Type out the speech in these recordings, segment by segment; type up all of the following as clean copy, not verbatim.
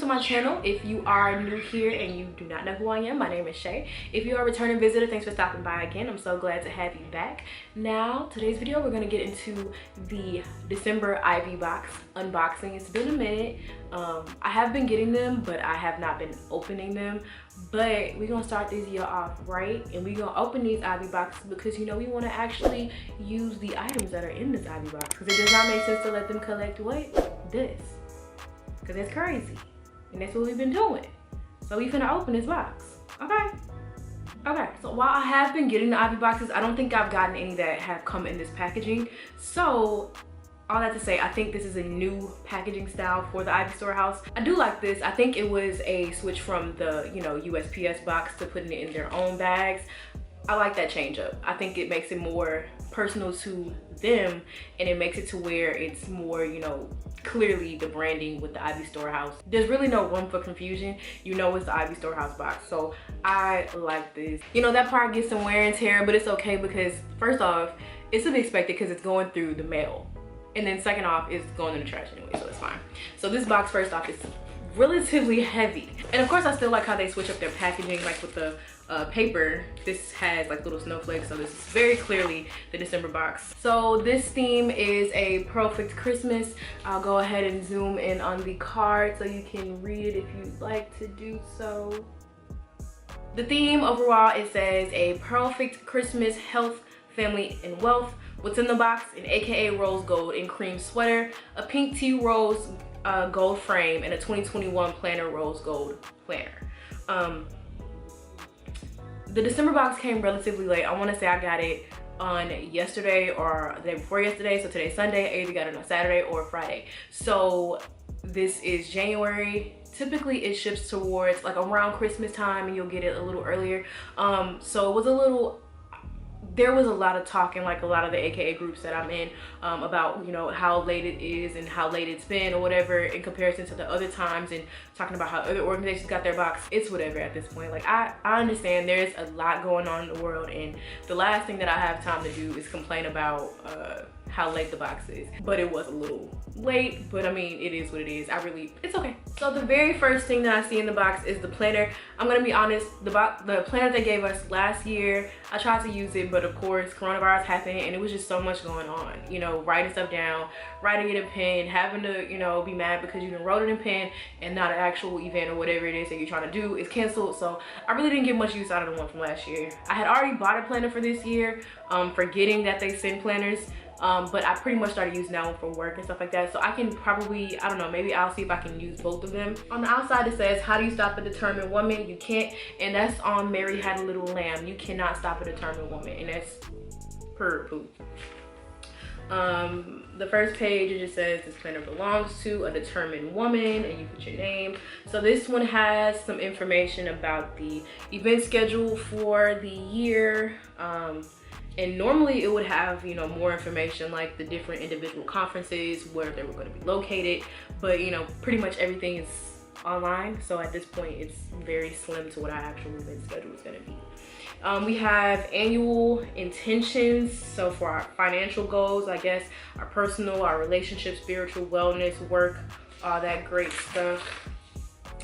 my channel. If you are new here and you do not know who I am, my name is Shea. If you are a returning visitor, thanks for stopping by again. I'm so glad to have you back. Now, today's video, we're gonna get into the December Ivy box unboxing. It's been a minute. I have been getting them, but I have not been opening them. But we're gonna start this year off right, and we're gonna open these Ivy boxes because we want to actually use the items that are in this Ivy box, because it does not make sense to let them collect what? This. Because it's crazy. And that's what we've been doing. So we finna open this box. Okay? Okay, so while I have been getting the Ivy boxes, I don't think I've gotten any that have come in this packaging. So all that to say, I think this is a new packaging style for the Ivy Storehouse. I do like this. I think it was a switch from the, USPS box to putting it in their own bags. I like that change up. I think it makes it more personal to them, and it makes it to where it's more, clearly the branding with the Ivy Storehouse. There's really no room for confusion. It's the Ivy Storehouse box. So I like this. That part gets some wear and tear, but it's okay because first off, it's to be expected because it's going through the mail. And then second off, it's going in the trash anyway, so it's fine. So this box, first off, is relatively heavy. And of course, I still like how they switch up their packaging, like with the paper. This has like little snowflakes, so this is very clearly the December box. So this theme is a perfect Christmas. I'll go ahead and zoom in on the card so you can read it if you'd like to do so. The theme overall, it says a perfect Christmas, health, family, and wealth. What's in the box? An AKA rose gold and cream sweater, a pink tea rose gold frame, and a 2021 planner rose gold planner. The December box came relatively late. I want to say I got it on yesterday or the day before yesterday. So today's Sunday. I either got it on Saturday or Friday. So this is January. Typically it ships towards like around Christmas time, and you'll get it a little earlier. So it was there was a lot of talk in like a lot of the AKA groups that I'm in about how late it is and how late it's been or whatever in comparison to the other times, and talking about how other organizations got their box. It's whatever at this point. Like I understand there's a lot going on in the world, and the last thing that I have time to do is complain about how late the box is. But it was a little late, but I mean, it is what it is. It's okay. So the very first thing that I see in the box is the planner. I'm gonna be honest, the planner they gave us last year, I tried to use it, but of course coronavirus happened and it was just so much going on. Writing stuff down, writing it in pen, having to be mad because you wrote it in pen and not an actual event or whatever it is that you're trying to do is canceled. So I really didn't get much use out of the one from last year. I had already bought a planner for this year, forgetting that they send planners. But I pretty much started using that one for work and stuff like that. So I can probably, I don't know, maybe I'll see if I can use both of them. On the outside it says, how do you stop a determined woman? You can't. And that's on Mary Had a Little Lamb. You cannot stop a determined woman. And that's per poop. The first page, it just says this planner belongs to a determined woman, and you put your name. So this one has some information about the event schedule for the year. And normally it would have, more information like the different individual conferences, where they were going to be located. But, pretty much everything is online. So at this point, it's very slim to what our actual event schedule is going to be. We have annual intentions. So for our financial goals, I guess, our personal, our relationship, spiritual, wellness, work, all that great stuff.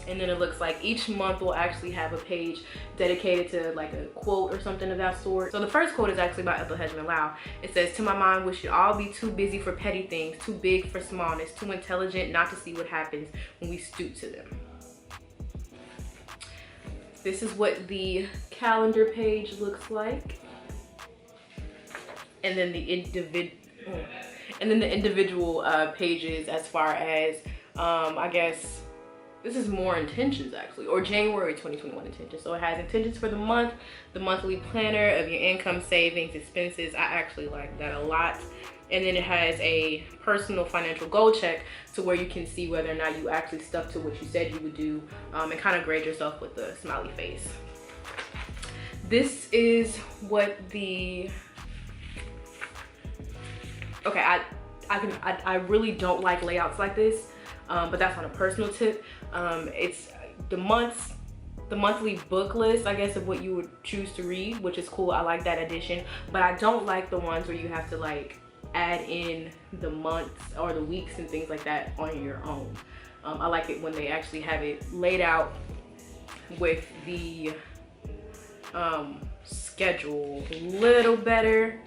And then it looks like each month will actually have a page dedicated to like a quote or something of that sort. So the first quote is actually by Ethel Hedgeman Lau. It says, "To my mind, we should all be too busy for petty things, too big for smallness, too intelligent not to see what happens when we stoop to them." This is what the calendar page looks like. And then the individual pages as far as, I guess, this is more intentions actually, or January 2021 intentions. So it has intentions for the month, the monthly planner of your income, savings, expenses. I actually like that a lot. And then it has a personal financial goal check to where you can see whether or not you actually stuck to what you said you would do, and kind of grade yourself with the smiley face. This is what the, okay, I really don't like layouts like this. But that's on a personal tip. It's the monthly book list, I guess, of what you would choose to read, which is cool. I like that addition, but I don't like the ones where you have to like add in the months or the weeks and things like that on your own. I like it when they actually have it laid out with the schedule a little better.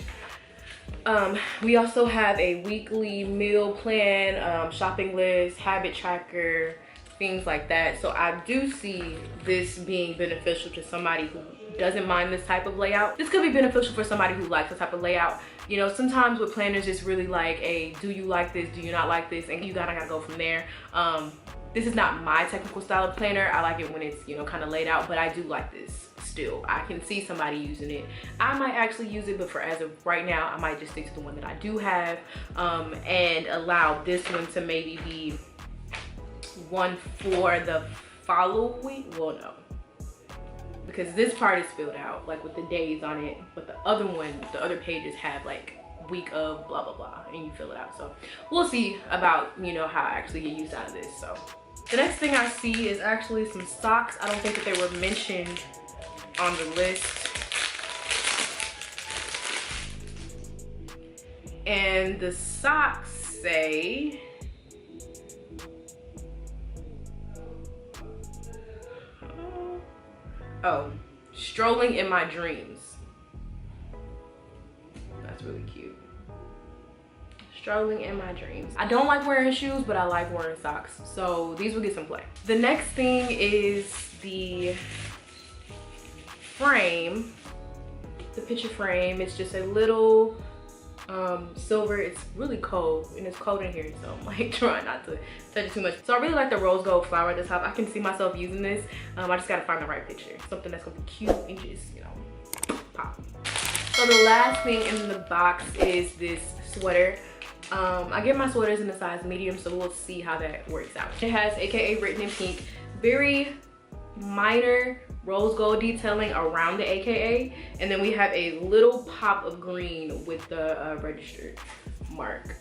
We also have a weekly meal plan, shopping list, habit tracker, things like that. So I do see this being beneficial to somebody who doesn't mind this type of layout. This could be beneficial for somebody who likes this type of layout. You know, sometimes with planners, it's really like a, do you like this, do you not like this, and you gotta go from there. This is not my technical style of planner. I like it when it's, you know, kind of laid out, but I do like this still. I can see somebody using it. I might actually use it, but for as of right now, I might just stick to the one that I do have, and allow this one to maybe be one for the following, well, no, because this part is filled out like with the days on it, but the other one, the other pages have like week of blah blah blah, and you fill it out. So we'll see about, you know, how I actually get used out of this. So the next thing I see is actually some socks. I don't think that they were mentioned on the list, and the socks say strolling in my dreams. That's really cute. Strolling in my dreams. I don't like wearing shoes, but I like wearing socks, so these will get some play. The next thing is the frame, the picture frame. It's just a little silver. It's really cold, and it's cold in here, so I'm like trying not to touch it too much. So I really like the rose gold flower at the top. I can see myself using this. I just gotta find the right picture, something that's gonna be cute and just, you know, pop. So the last thing in the box is this sweater. I get my sweaters in a size medium, so we'll see how that works out. It has AKA written in pink, very minor rose gold detailing around the AKA, and then we have a little pop of green with the registered mark.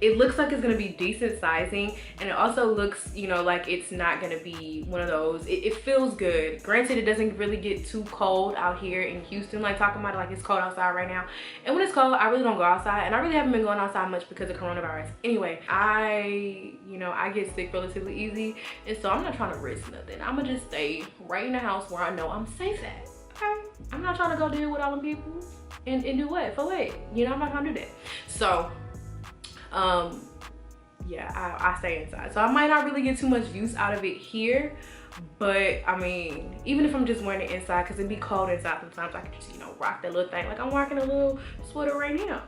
It looks like it's gonna be decent sizing, and it also looks, you know, like it's not gonna be one of those. It feels good. Granted, it doesn't really get too cold out here in Houston, like talking about it like it's cold outside right now. And when it's cold, I really don't go outside, and I really haven't been going outside much because of coronavirus. Anyway, you know, I get sick relatively easy, and so I'm not trying to risk nothing. I'm gonna just stay right in the house where I know I'm safe at. Okay, I'm not trying to go deal with all the people and do what for what. You know, I'm not trying to do that. So yeah, I stay inside, so I might not really get too much use out of it here, but I mean, even if I'm just wearing it inside, because it'd be cold inside sometimes, I can just, you know, rock that little thing like I'm rocking a little sweater right now.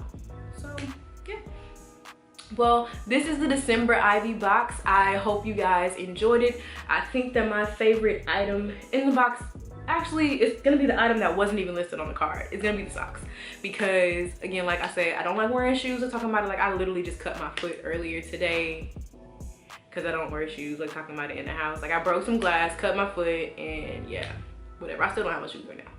So yeah, well, this is the December Ivy box. I hope you guys enjoyed it. I think that my favorite item in the box, actually, it's gonna be the item that wasn't even listed on the card. It's gonna be the socks, because again, like I said, I don't like wearing shoes. I'm talking about it like I literally just cut my foot earlier today because I don't wear shoes, like talking about it in the house. Like I broke some glass, cut my foot, and yeah, whatever. I still don't have my shoes right now,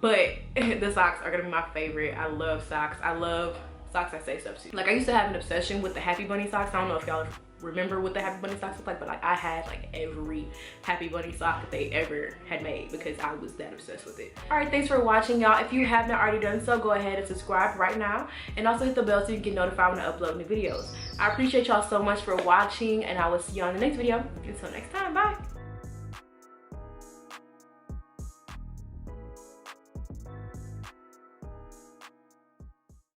but the socks are gonna be my favorite. I love socks. I love socks that say substitute. Like I used to have an obsession with the Happy Bunny socks. I don't know if y'all remember what the Happy Bunny socks look like, but like I had like every Happy Bunny sock that they ever had made because I was that obsessed with it. All right, thanks for watching, y'all. If you have not already done so, go ahead and subscribe right now, and also hit the bell so you can get notified when I upload new videos. I appreciate y'all so much for watching, and I will see you on the next video. Until next time, bye.